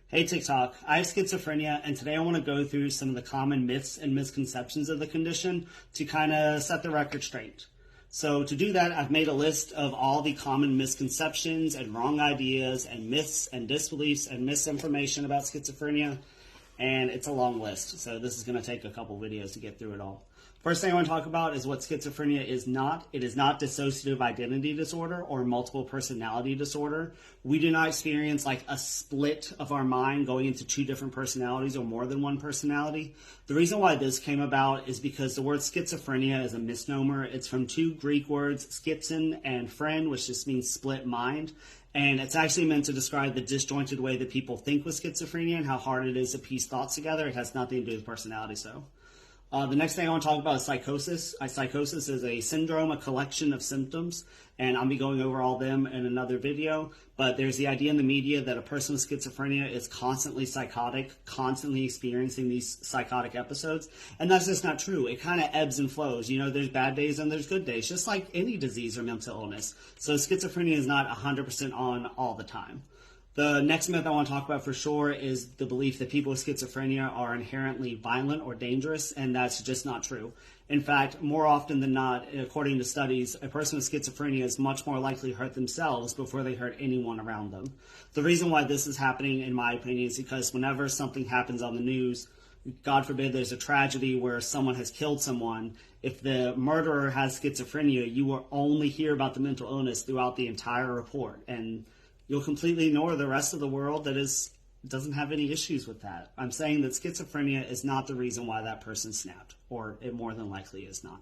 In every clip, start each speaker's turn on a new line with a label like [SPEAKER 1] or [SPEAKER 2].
[SPEAKER 1] Hey TikTok, I have schizophrenia, and today I want to go through some of the common myths and misconceptions of the condition to kind of set the record straight. So to do that, I've made a list of all the common misconceptions and wrong ideas and myths and disbeliefs and misinformation about schizophrenia, and it's a long list, so this is going to take a couple videos to get through it all. First thing I want to talk about is what schizophrenia is not. It is not dissociative identity disorder or multiple personality disorder. We do not experience like a split of our mind going into two different personalities or more than one personality. The reason why this came about is because the word schizophrenia is a misnomer. It's from two Greek words, schizon and phren, which just means split mind. And it's actually meant to describe the disjointed way that people think with schizophrenia and how hard it is to piece thoughts together. It has nothing to do with personality, so. The next thing I want to talk about is psychosis. Psychosis is a syndrome, a collection of symptoms, and I'll be going over all them in another video. But there's the idea in the media that a person with schizophrenia is constantly psychotic, constantly experiencing these psychotic episodes, and that's just not true. It kind of ebbs and flows. You know, there's bad days and there's good days, just like any disease or mental illness. So schizophrenia is not 100% on all the time. The next myth I want to talk about for sure is the belief that people with schizophrenia are inherently violent or dangerous, and that's just not true. In fact, more often than not, according to studies, a person with schizophrenia is much more likely to hurt themselves before they hurt anyone around them. The reason why this is happening, in my opinion, is because whenever something happens on the news, God forbid there's a tragedy where someone has killed someone, if the murderer has schizophrenia, you will only hear about the mental illness throughout the entire report, and you'll completely ignore the rest of the world that doesn't have any issues with that. I'm saying that schizophrenia is not the reason why that person snapped, or it more than likely is not.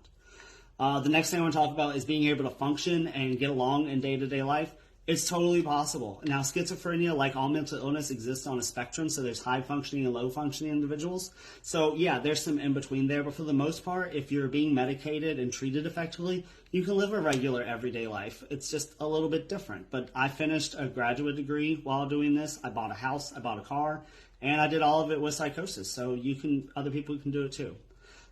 [SPEAKER 1] The next thing I want to talk about is being able to function and get along in day-to-day life. It's totally possible. Now, schizophrenia, like all mental illness, exists on a spectrum, so there's high-functioning and low-functioning individuals. So, yeah, there's some in-between there, but for the most part, if you're being medicated and treated effectively, you can live a regular everyday life. It's just a little bit different. But I finished a graduate degree while doing this. I bought a house, I bought a car, and I did all of it with psychosis. So other people can do it too.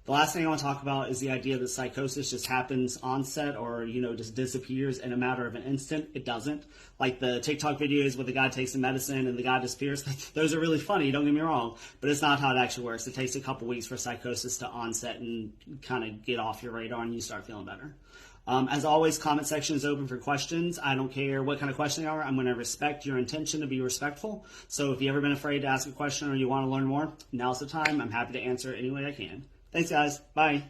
[SPEAKER 1] The last thing I want to talk about is the idea that psychosis just happens on set or, just disappears in a matter of an instant. It doesn't. Like the TikTok videos where the guy takes the medicine and the guy disappears. Those are really funny, don't get me wrong, but it's not how it actually works. It takes a couple weeks for psychosis to onset and kind of get off your radar and you start feeling better. As always, comment section is open for questions. I don't care what kind of question they are. I'm going to respect your intention to be respectful. So if you've ever been afraid to ask a question or you want to learn more, now's the time. I'm happy to answer it any way I can. Thanks, guys. Bye.